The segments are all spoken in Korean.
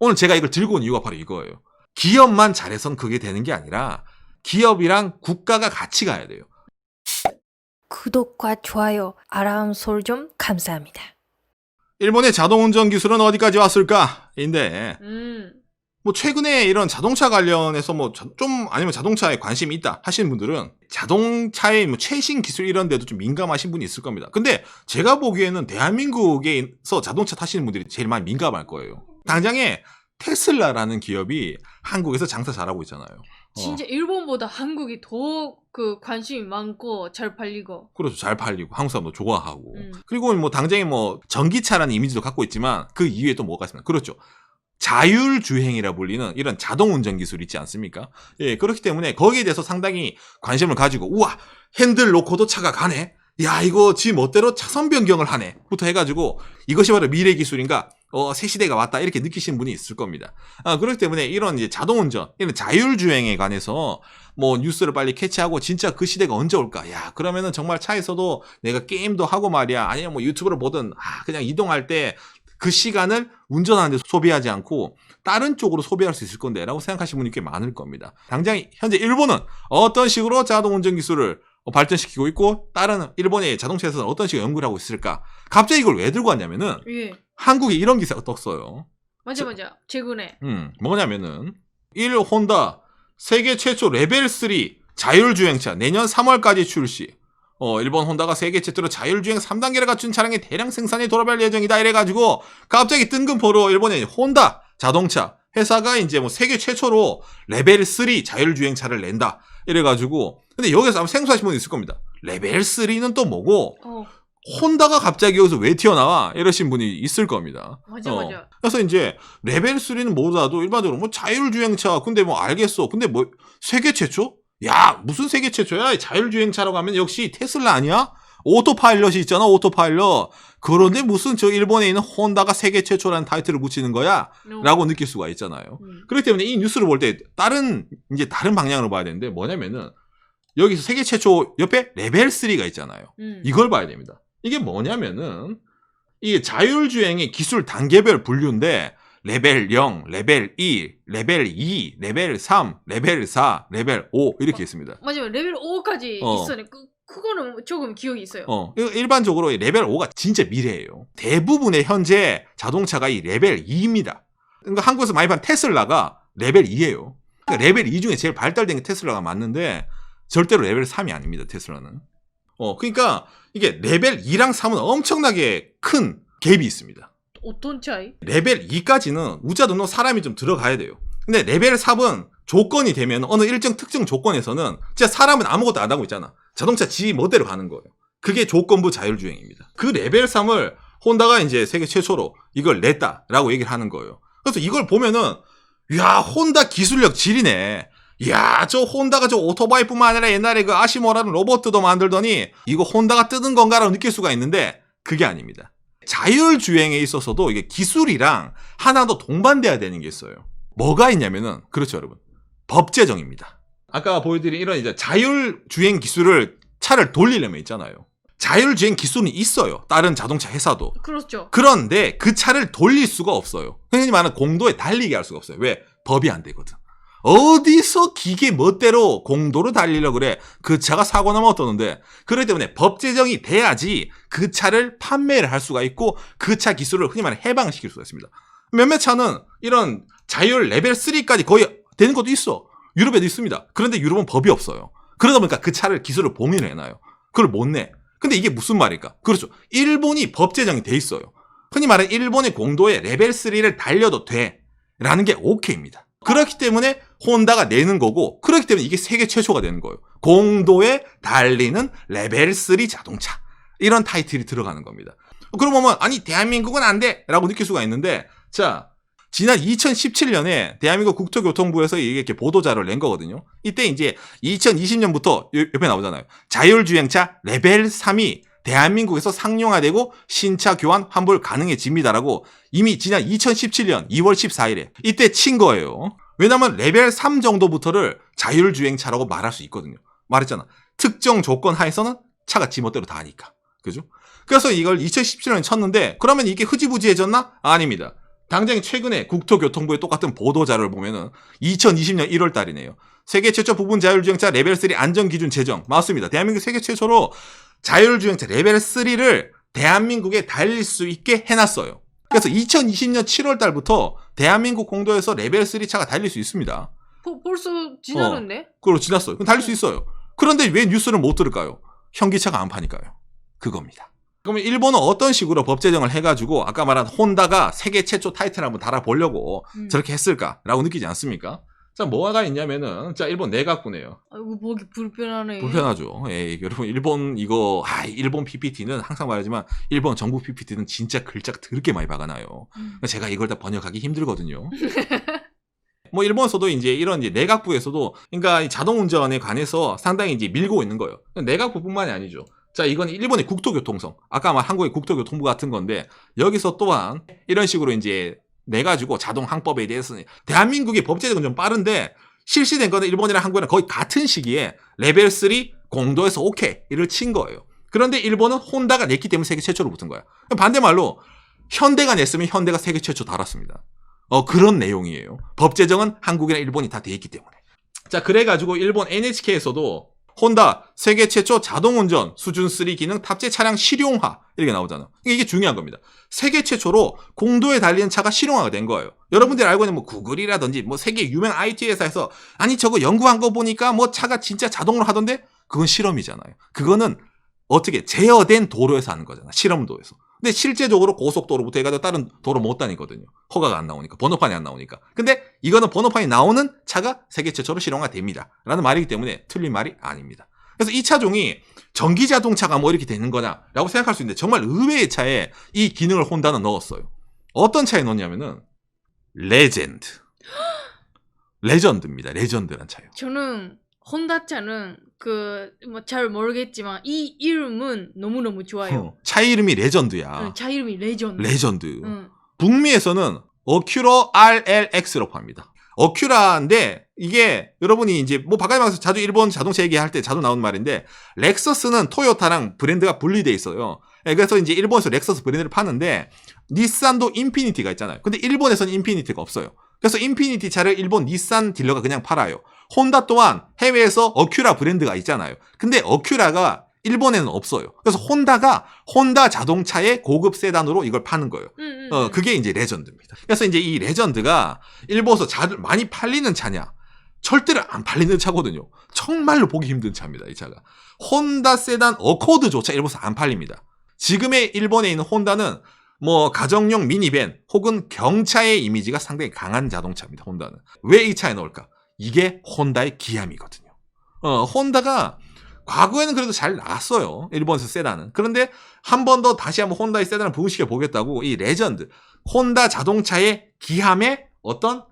오늘 제가 이걸 들고 온 이유가 바로 이거예요. 기업만 잘해선 그게 되는 게 아니라 기업이랑 국가가 같이 가야 돼요. 구독과 좋아요, 알람 설정 감사합니다. 일본의 자동운전 기술은 어디까지 왔을까? 인데 뭐 최근에 이런 자동차 관련해서 뭐 좀 아니면 자동차에 관심이 있다 하시는 분들은 자동차의 뭐 최신 기술 이런 데도 좀 민감하신 분이 있을 겁니다. 근데 제가 보기에는 대한민국에서 자동차 타시는 분들이 제일 많이 민감할 거예요. 당장에 테슬라라는 기업이 한국에서 장사 잘하고 있잖아요. 진짜 일본보다 한국이 더 그 관심이 많고 잘 팔리고. 그렇죠. 잘 팔리고 한국 사람도 좋아하고. 그리고 뭐 당장에 뭐 전기차라는 이미지도 갖고 있지만 그 이후에 또 뭐가 있습니까? 그렇죠. 자율주행이라 불리는 이런 자동운전 기술이 있지 않습니까? 예, 그렇기 때문에 거기에 대해서 상당히 관심을 가지고 우와 핸들 놓고도 차가 가네. 야 이거 지 멋대로 차선 변경을 하네. 부터 해가지고 이것이 바로 미래 기술인가? 새 시대가 왔다 이렇게 느끼시는 분이 있을 겁니다. 그렇기 때문에 이런 이제 자동운전, 이런 자율주행에 관해서 뭐 뉴스를 빨리 캐치하고 진짜 그 시대가 언제 올까? 야 그러면은 정말 차에서도 내가 게임도 하고 말이야, 아니면 뭐 유튜브를 보든 그냥 이동할 때 그 시간을 운전하는 데 소비하지 않고 다른 쪽으로 소비할 수 있을 건데 라고 생각하시는 분이 꽤 많을 겁니다. 당장 현재 일본은 어떤 식으로 자동운전 기술을 발전시키고 있고 다른 일본의 자동차에서는 어떤 식으로 연구를 하고 있을까? 갑자기 이걸 왜 들고 왔냐면은 예. 한국에 이런 기사가 떴어요. 맞아. 최근에. 뭐냐면은 1 혼다 세계 최초 레벨 3 자율주행차 내년 3월까지 출시. 일본 혼다가 세계 최초로 자율주행 3단계를 갖춘 차량의 대량 생산에 돌입할 예정이다 이래가지고 갑자기 뜬금포로 일본의 혼다 자동차 회사가 이제 뭐 세계 최초로 레벨 3 자율주행차를 낸다 이래가지고 근데 여기서 아마 생소하신 분이 있을 겁니다. 레벨 3는 또 뭐고 혼다가 갑자기 여기서 왜 튀어나와 이러신 분이 있을 겁니다. 맞아. 그래서 이제 레벨 3는 뭐라도 일반적으로 뭐 자율주행차 근데 뭐 알겠어. 근데 뭐 세계 최초? 야 무슨 세계 최초야? 자율주행차라고 하면 역시 테슬라 아니야? 오토파일럿이 있잖아. 오토파일럿. 그런데 무슨 저 일본에 있는 혼다가 세계 최초라는 타이틀을 붙이는 거야? 라고 느낄 수가 있잖아요. 그렇기 때문에 이 뉴스를 볼 때 다른 방향으로 봐야 되는데 뭐냐면은 여기서 세계 최초 옆에 레벨 3가 있잖아요. 이걸 봐야 됩니다. 이게 뭐냐면은 이게 자율주행의 기술 단계별 분류인데 레벨 0, 레벨 2, 레벨 2, 레벨 3, 레벨 4, 레벨 5 이렇게 있습니다. 맞아요. 레벨 5까지 있어요. 그거는 조금 기억이 있어요. 일반적으로 레벨 5가 진짜 미래예요. 대부분의 현재 자동차가 이 레벨 2입니다. 그러니까 한국에서 많이 파는 테슬라가 레벨 2예요. 그러니까 레벨 2 중에 제일 발달된 게 테슬라가 맞는데 절대로 레벨 3이 아닙니다. 테슬라는. 그러니까 이게 레벨 2랑 3은 엄청나게 큰 갭이 있습니다. 어떤 차이? 레벨 2까지는 우자 등록 사람이 좀 들어가야 돼요. 근데 레벨 3은 조건이 되면 어느 일정 특정 조건에서는 진짜 사람은 아무것도 안 하고 있잖아. 자동차 지 멋대로 가는 거예요. 그게 조건부 자율주행입니다. 그 레벨 3을 혼다가 이제 세계 최초로 이걸 냈다라고 얘기를 하는 거예요. 그래서 이걸 보면은 야 혼다 기술력 지리네. 야, 저 혼다가 저 오토바이뿐만 아니라 옛날에 그 아시모라는 로봇도 만들더니 이거 혼다가 뜯은 건가라고 느낄 수가 있는데 그게 아닙니다. 자율주행에 있어서도 이게 기술이랑 하나 더 동반돼야 되는 게 있어요. 뭐가 있냐면은 그렇죠 여러분. 법제정입니다. 아까 보여드린 이런 이제 자율주행 기술을 차를 돌리려면 있잖아요. 자율주행 기술은 있어요. 다른 자동차 회사도. 그렇죠. 그런데 그 차를 돌릴 수가 없어요. 흔히 말하는 공도에 달리게 할 수가 없어요. 왜? 법이 안 되거든. 어디서 기계 멋대로 공도로 달리려고 그래. 그 차가 사고 나면 어떠는데. 그렇기 때문에 법 제정이 돼야지 그 차를 판매를 할 수가 있고 그 차 기술을 흔히 말해 해방시킬 수가 있습니다. 몇몇 차는 이런 자율 레벨 3까지 거의 되는 것도 있어. 유럽에도 있습니다. 그런데 유럽은 법이 없어요. 그러다 보니까 그 차를 기술을 봉인을 해놔요. 그걸 못 내. 근데 이게 무슨 말일까? 그렇죠. 일본이 법 제정이 돼 있어요. 흔히 말해 일본의 공도에 레벨 3를 달려도 돼. 라는 게 오케이입니다. 그렇기 때문에 혼다가 내는 거고 그렇기 때문에 이게 세계 최초가 되는 거예요. 공도에 달리는 레벨 3 자동차. 이런 타이틀이 들어가는 겁니다. 그럼 보면 아니 대한민국은 안 돼 라고 느낄 수가 있는데 자 지난 2017년에 대한민국 국토교통부에서 이렇게 보도자료를 낸 거거든요. 이때 이제 2020년부터 옆에 나오잖아요. 자율주행차 레벨 3이 대한민국에서 상용화되고 신차 교환 환불 가능해집니다라고 이미 지난 2017년 2월 14일에 이때 친 거예요. 왜냐면 레벨 3 정도부터를 자율주행차라고 말할 수 있거든요. 말했잖아. 특정 조건 하에서는 차가 지멋대로 다 하니까. 그죠? 그래서 이걸 2017년에 쳤는데 그러면 이게 흐지부지해졌나? 아닙니다. 당장 최근에 국토교통부의 똑같은 보도자료를 보면은 2020년 1월 달이네요. 세계 최초 부분 자율주행차 레벨 3 안전기준 제정. 맞습니다. 대한민국 세계 최초로 자율주행차 레벨 3를 대한민국에 달릴 수 있게 해놨어요. 그래서 2020년 7월 달부터 대한민국 공도에서 레벨 3 차가 달릴 수 있습니다. 벌써 지나는데? 그걸로 지났어요. 그럼 달릴 수 있어요. 그런데 왜 뉴스를 못 들을까요? 현기차가 안 파니까요. 그겁니다. 그러면 일본은 어떤 식으로 법 제정을 해가지고 아까 말한 혼다가 세계 최초 타이틀을 한번 달아보려고 저렇게 했을까라고 느끼지 않습니까? 자, 뭐가 있냐면은, 자, 일본 내각부네요. 아이고, 보기 불편하네. 불편하죠. 예, 여러분, 일본 일본 PPT는 항상 말하지만, 일본 정부 PPT는 진짜 글자가 더럽게 많이 박아놔요. 제가 이걸 다 번역하기 힘들거든요. 뭐, 일본에서도 이제 이런 이제 내각부에서도, 그러니까 이 자동 운전에 관해서 상당히 이제 밀고 있는 거예요. 내각부뿐만이 아니죠. 자, 이건 일본의 국토교통성. 아까 말 한국의 국토교통부 같은 건데, 여기서 또한 이런 식으로 이제 내가지고 자동 항법에 대해서는 대한민국의 법 제정은 좀 빠른데 실시된 거는 일본이랑 한국이랑 거의 같은 시기에 레벨 3 공도에서 오케이를 친 거예요. 그런데 일본은 혼다가 냈기 때문에 세계 최초로 붙은 거야. 반대말로 현대가 냈으면 현대가 세계 최초 달았습니다. 그런 내용이에요. 법 제정은 한국이랑 일본이 다 돼 있기 때문에. 자, 그래가지고 일본 NHK에서도 혼다 세계 최초 자동운전 수준 3 기능 탑재 차량 실용화 이렇게 나오잖아. 이게 중요한 겁니다. 세계 최초로 공도에 달리는 차가 실용화가 된 거예요. 여러분들이 알고 있는 뭐 구글이라든지 뭐 세계 유명 IT 회사에서 아니 저거 연구한 거 보니까 뭐 차가 진짜 자동으로 하던데 그건 실험이잖아요. 그거는 어떻게 제어된 도로에서 하는 거잖아. 실험도에서. 근데 실제적으로 고속도로부터 해가지고 다른 도로 못 다니거든요. 허가가 안 나오니까. 번호판이 안 나오니까. 근데 이거는 번호판이 나오는 차가 세계 최초로 실용화 됩니다. 라는 말이기 때문에 틀린 말이 아닙니다. 그래서 이 차종이 전기 자동차가 뭐 이렇게 되는 거냐라고 생각할 수 있는데 정말 의외의 차에 이 기능을 혼다는 넣었어요. 어떤 차에 넣었냐면은 레전드. 레전드입니다. 레전드란 차요. 저는 혼다차는 뭐 잘 모르겠지만 이 이름은 너무너무 좋아요. 차 이름이 레전드야. 차 이름이 레전드. 레전드. 북미에서는 어큐러 RLX라고 합니다. 어큐라인데 이게 여러분이 이제 뭐 바깥에 나가서 자주 일본 자동차 얘기할 때 자주 나오는 말인데 렉서스는 토요타랑 브랜드가 분리돼 있어요. 그래서 이제 일본에서 렉서스 브랜드를 파는데 닛산도 인피니티가 있잖아요. 근데 일본에서는 인피니티가 없어요. 그래서 인피니티 차를 일본 닛산 딜러가 그냥 팔아요. 혼다 또한 해외에서 어큐라 브랜드가 있잖아요. 근데 어큐라가 일본에는 없어요. 그래서 혼다가 혼다 자동차의 고급 세단으로 이걸 파는 거예요. 그게 이제 레전드입니다. 그래서 이제 이 레전드가 일본에서 많이 팔리는 차냐? 절대로 안 팔리는 차거든요. 정말로 보기 힘든 차입니다. 이 차가. 혼다 세단 어코드조차 일본에서 안 팔립니다. 지금의 일본에 있는 혼다는 뭐 가정용 미니밴 혹은 경차의 이미지가 상당히 강한 자동차입니다. 혼다는. 왜 이 차에 넣을까? 이게 혼다의 기함이거든요. 혼다가 과거에는 그래도 잘 나갔어요. 일본에서 세단은. 그런데 한 번 더 다시 한번 혼다의 세단을 부흥시켜 보겠다고 이 레전드 혼다 자동차의 기함에 어떤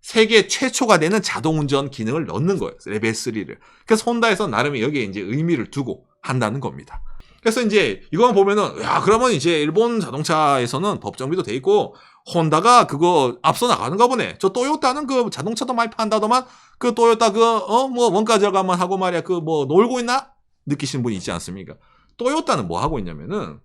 세계 최초가 되는 자동운전 기능을 넣는 거예요. 레벨 3를. 그래서 혼다에서 나름의 여기에 이제 의미를 두고 한다는 겁니다. 그래서 이제 이거만 보면은 야 그러면 이제 일본 자동차에서는 법 정비도 돼 있고 혼다가 그거 앞서 나가는가 보네. 저 토요타는 그 자동차도 많이 판다더만 그 토요타 뭐 원가 절감만 하고 말이야 그 뭐 놀고 있나 느끼시는 분이 있지 않습니까? 토요타는 뭐 하고 있냐면은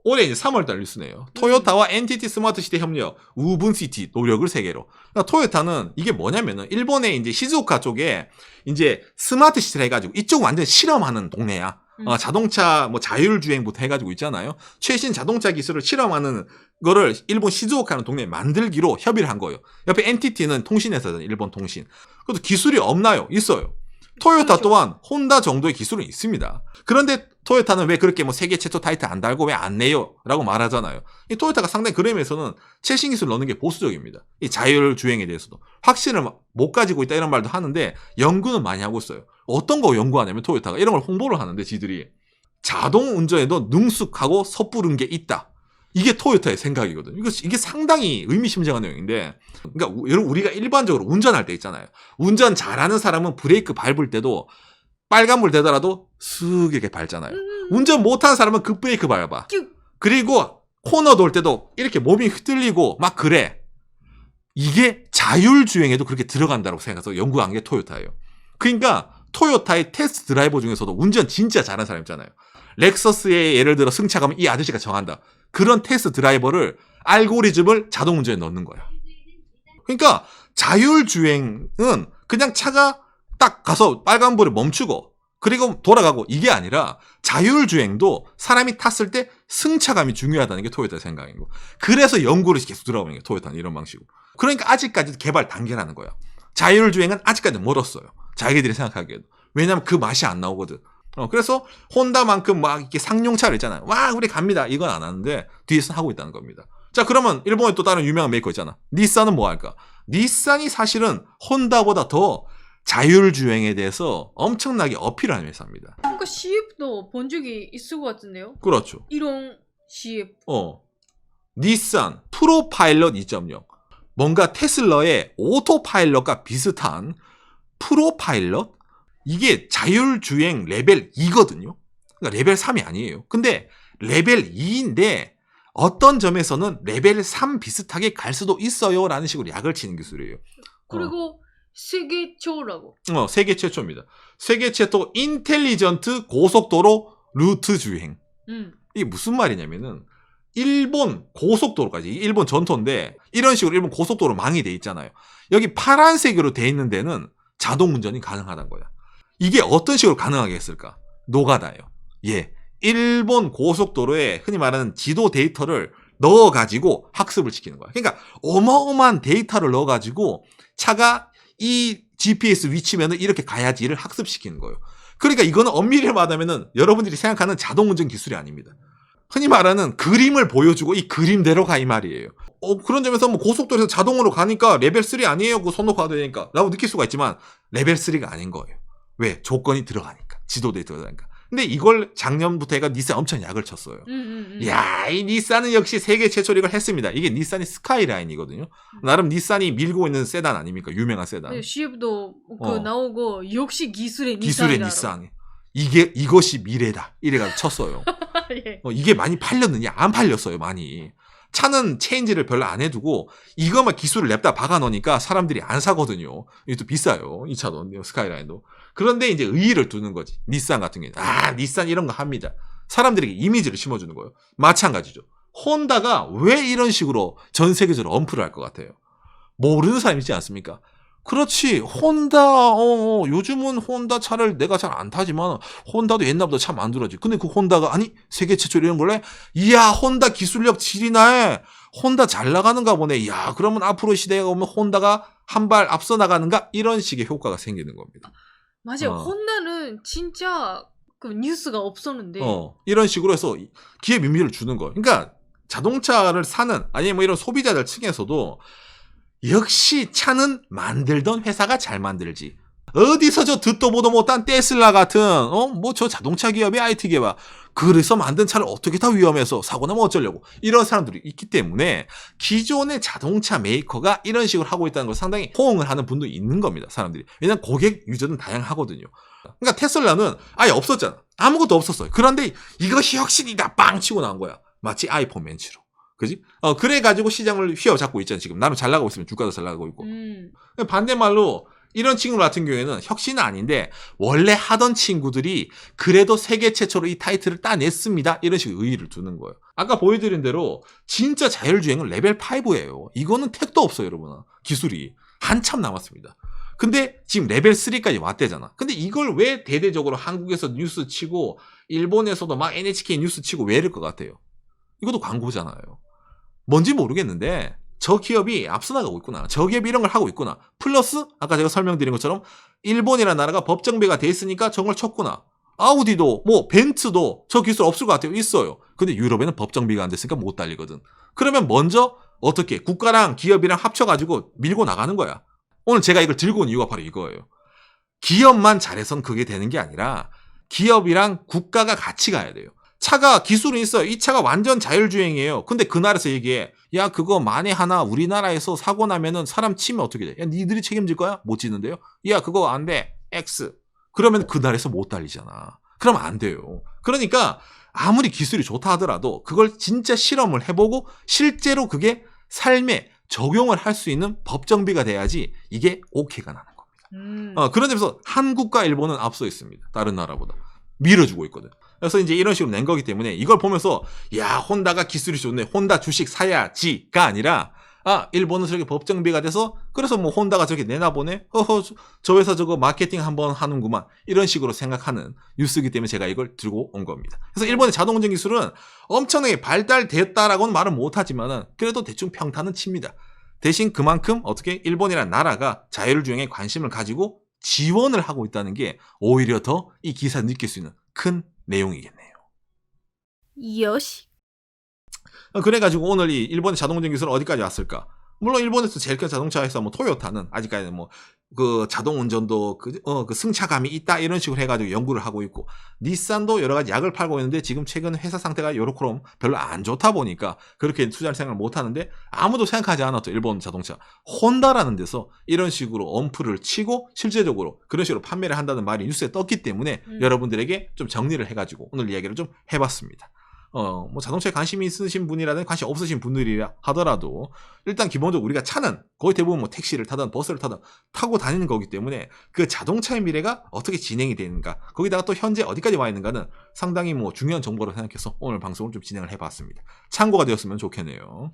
올해 이제 3월달 뉴스네요. 토요타와 NTT 스마트시티 협력, 우분시티 노력을 세계로. 그러니까 토요타는 이게 뭐냐면은 일본의 이제 시즈오카 쪽에 이제 스마트시티를 해가지고 이쪽 완전 실험하는 동네야. 자동차 뭐 자율주행부터 해가지고 있잖아요. 최신 자동차 기술을 실험하는 거를 일본 시즈오카는 동네에 만들기로 협의를 한 거예요. 옆에 NTT는 통신회사잖아요. 일본 통신. 그래도 기술이 없나요? 있어요. 토요타 그렇죠. 또한 혼다 정도의 기술은 있습니다. 그런데 토요타는 왜 그렇게 뭐 세계 최초 타이틀 안 달고 왜 안 내요? 라고 말하잖아요. 이 토요타가 상당히 그런 면에서는 최신 기술을 넣는 게 보수적입니다. 이 자율주행에 대해서도. 확신을 못 가지고 있다 이런 말도 하는데 연구는 많이 하고 있어요. 어떤 거 연구하냐면 토요타가 이런 걸 홍보를 하는데 지들이 자동 운전에도 능숙하고 섣부른 게 있다. 이게 토요타의 생각이거든요. 이게 상당히 의미심장한 내용인데, 그러니까 여러분 우리가 일반적으로 운전할 때 있잖아요. 운전 잘하는 사람은 브레이크 밟을 때도 빨간불 되더라도 슥 이렇게 밟잖아요. 운전 못하는 사람은 급브레이크 밟아. 그리고 코너 돌 때도 이렇게 몸이 흔들리고 막 그래. 이게 자율주행에도 그렇게 들어간다고 생각해서 연구한 게 토요타예요. 그러니까 토요타의 테스트 드라이버 중에서도 운전 진짜 잘하는 사람 있잖아요. 렉서스에 예를 들어 승차 가면 이 아저씨가 정한다. 그런 테스트 드라이버를 알고리즘을 자동운전에 넣는 거야. 그러니까 자율주행은 그냥 차가 딱 가서 빨간불에 멈추고 그리고 돌아가고 이게 아니라 자율주행도 사람이 탔을 때 승차감이 중요하다는 게 토요타의 생각이고 그래서 연구를 계속 들어가는 게 토요타는 이런 방식으로. 그러니까 아직까지 개발 단계라는 거야. 자율주행은 아직까지 멀었어요. 자기들이 생각하기에도. 왜냐면 그 맛이 안 나오거든. 그래서 혼다만큼 막 이렇게 상용차를 있잖아요. 와 우리 갑니다. 이건 안 하는데 뒤에서 하고 있다는 겁니다. 자 그러면 일본에 또 다른 유명한 메이커 있잖아. 닛산은 뭐 할까? 닛산이 사실은 혼다보다 더 자율주행에 대해서 엄청나게 어필하는 회사입니다. 그러니까 CF도 본 적이 있을 것 같은데요? 그렇죠. 이런 CF. 닛산 프로파일럿 2.0 뭔가 테슬라의 오토파일럿과 비슷한 프로파일럿 이게 자율주행 레벨 2거든요. 그러니까 레벨 3이 아니에요. 근데 레벨 2인데 어떤 점에서는 레벨 3 비슷하게 갈 수도 있어요 라는 식으로 약을 치는 기술이에요. 그리고 세계 최초라고. 세계 최초입니다. 세계 최초 인텔리전트 고속도로 루트 주행. 이게 무슨 말이냐면은 일본 고속도로까지 일본 전토인데 이런 식으로 일본 고속도로 망이 돼 있잖아요. 여기 파란색으로 돼 있는 데는 자동 운전이 가능하다는 거야. 이게 어떤 식으로 가능하게 했을까? 노가다예요. 예. 일본 고속도로에 흔히 말하는 지도 데이터를 넣어가지고 학습을 시키는 거야. 그러니까 어마어마한 데이터를 넣어가지고 차가 이 GPS 위치면은 이렇게 가야지를 학습시키는 거예요. 그러니까 이거는 엄밀히 말하면은 여러분들이 생각하는 자동운전 기술이 아닙니다. 흔히 말하는 그림을 보여주고 이 그림대로 가 이 말이에요. 그런 점에서 뭐 고속도로에서 자동으로 가니까 레벨 3 아니에요. 그거 손 놓고 가도 되니까. 라고 느낄 수가 있지만 레벨 3가 아닌 거예요. 왜? 조건이 들어가니까. 지도 데이터가 들어가니까. 근데 이걸 작년부터 얘가 닛산 엄청 약을 쳤어요. 야, 이 닛산은 역시 세계 최초로 이걸 했습니다. 이게 닛산이 스카이라인이거든요. 나름 닛산이 밀고 있는 세단 아닙니까? 유명한 세단. 네, CF도 나오고 역시 기술의 닛산. 이것이 미래다. 이래가지고 쳤어요. 예. 이게 많이 팔렸느냐? 안 팔렸어요, 많이. 차는 체인지를 별로 안 해두고 이것만 기술을 냅다 박아놓으니까 사람들이 안 사거든요. 이게 또 비싸요. 이 차도, 스카이라인도. 그런데 이제 의의를 두는 거지. 닛산 같은 경우는. 닛산 이런 거 합니다. 사람들에게 이미지를 심어주는 거예요. 마찬가지죠. 혼다가 왜 이런 식으로 전 세계적으로 언프를 할 것 같아요? 모르는 사람 있지 않습니까? 그렇지. 혼다, 요즘은 혼다 차를 내가 잘 안 타지만, 혼다도 옛날보다 차 만들어지. 근데 그 혼다가, 아니, 세계 최초로 이런 걸래? 이야, 혼다 기술력 질이나 해. 혼다 잘 나가는가 보네. 이야, 그러면 앞으로 시대가 오면 혼다가 한 발 앞서 나가는가? 이런 식의 효과가 생기는 겁니다. 맞아요. 혼다는 진짜 그 뉴스가 없었는데. 이런 식으로 해서 기업 의미를 주는 거. 그러니까 자동차를 사는, 아니면 뭐 이런 소비자들 층에서도 역시 차는 만들던 회사가 잘 만들지. 어디서 저 듣도 보도 못한 테슬라 같은 뭐 저 자동차 기업이 IT 기업이야. 그래서 만든 차를 어떻게 다 위험해서 사고 나면 어쩌려고. 이런 사람들이 있기 때문에 기존의 자동차 메이커가 이런 식으로 하고 있다는 걸 상당히 호응을 하는 분도 있는 겁니다. 사람들이. 왜냐면 고객 유저는 다양하거든요. 그러니까 테슬라는 아예 없었잖아. 아무것도 없었어요. 그런데 이것이 혁신이다 빵 치고 나온 거야. 마치 아이폰 멘치로. 그지? 그래가지고 시장을 휘어잡고 있잖아, 지금. 나름 잘 나가고 있으면 주가도 잘 나가고 있고. 반대말로, 이런 친구 같은 경우에는 혁신은 아닌데, 원래 하던 친구들이 그래도 세계 최초로 이 타이틀을 따냈습니다. 이런 식으로 의의를 두는 거예요. 아까 보여드린 대로, 진짜 자율주행은 레벨 5예요. 이거는 택도 없어요, 여러분. 기술이. 한참 남았습니다. 근데 지금 레벨 3까지 왔대잖아. 근데 이걸 왜 대대적으로 한국에서 뉴스 치고, 일본에서도 막 NHK 뉴스 치고 왜 이럴 것 같아요? 이것도 광고잖아요. 뭔지 모르겠는데 저 기업이 앞서 나가고 있구나. 저 기업이 이런 걸 하고 있구나. 플러스 아까 제가 설명드린 것처럼 일본이라는 나라가 법정비가 돼 있으니까 저걸 쳤구나. 아우디도 뭐 벤츠도 저 기술 없을 것 같아요. 있어요. 근데 유럽에는 법정비가 안 됐으니까 못 달리거든. 그러면 먼저 어떻게 국가랑 기업이랑 합쳐가지고 밀고 나가는 거야. 오늘 제가 이걸 들고 온 이유가 바로 이거예요. 기업만 잘해선 그게 되는 게 아니라 기업이랑 국가가 같이 가야 돼요. 차가 기술은 있어요. 이 차가 완전 자율주행이에요. 근데 그 나라에서 얘기해. 야, 그거 만에 하나 우리나라에서 사고 나면은 사람 치면 어떻게 돼? 야, 니들이 책임질 거야? 못 지는데요? 야, 그거 안 돼. X. 그러면 그 나라에서 못 달리잖아. 그러면 안 돼요. 그러니까 아무리 기술이 좋다 하더라도 그걸 진짜 실험을 해보고 실제로 그게 삶에 적용을 할 수 있는 법정비가 돼야지 이게 오케이가 나는 겁니다. 그런 점에서 한국과 일본은 앞서 있습니다. 다른 나라보다. 밀어주고 있거든. 그래서 이제 이런 식으로 낸 거기 때문에 이걸 보면서 야 혼다가 기술이 좋네 혼다 주식 사야지가 아니라 아 일본은 저렇게 법정비가 돼서 그래서 뭐 혼다가 저렇게 내나보네 허허 저 회사 저거 마케팅 한번 하는구만 이런 식으로 생각하는 뉴스이기 때문에 제가 이걸 들고 온 겁니다. 그래서 일본의 자동운전 기술은 엄청나게 발달됐다라고는 말은 못하지만은 그래도 대충 평탄은 칩니다. 대신 그만큼 어떻게 일본이라는 나라가 자율주행에 관심을 가지고 지원을 하고 있다는 게 오히려 더 이 기사를 느낄 수 있는 큰 내용이겠네요. 요시. 그래가지고 오늘 이 일본의 자동운전 기술은 어디까지 왔을까? 물론 일본에서 제일 큰 자동차 회사 뭐 토요타는 아직까지는 뭐 그 자동운전도 그 승차감이 있다 이런 식으로 해가지고 연구를 하고 있고 닛산도 여러 가지 약을 팔고 있는데 지금 최근 회사 상태가 요렇게럼 별로 안 좋다 보니까 그렇게 투자를 생각을 못 하는데 아무도 생각하지 않았죠. 일본 자동차 혼다라는 데서 이런 식으로 엄프를 치고 실제적으로 그런 식으로 판매를 한다는 말이 뉴스에 떴기 때문에 여러분들에게 좀 정리를 해가지고 오늘 이야기를 좀 해봤습니다. 뭐 자동차에 관심이 있으신 분이라든 관심 없으신 분들이라 하더라도 일단 기본적으로 우리가 차는 거의 대부분 뭐 택시를 타든 버스를 타든 타고 다니는 거기 때문에 그 자동차의 미래가 어떻게 진행이 되는가 거기다가 또 현재 어디까지 와 있는가는 상당히 뭐 중요한 정보로 생각해서 오늘 방송을 좀 진행을 해봤습니다. 참고가 되었으면 좋겠네요.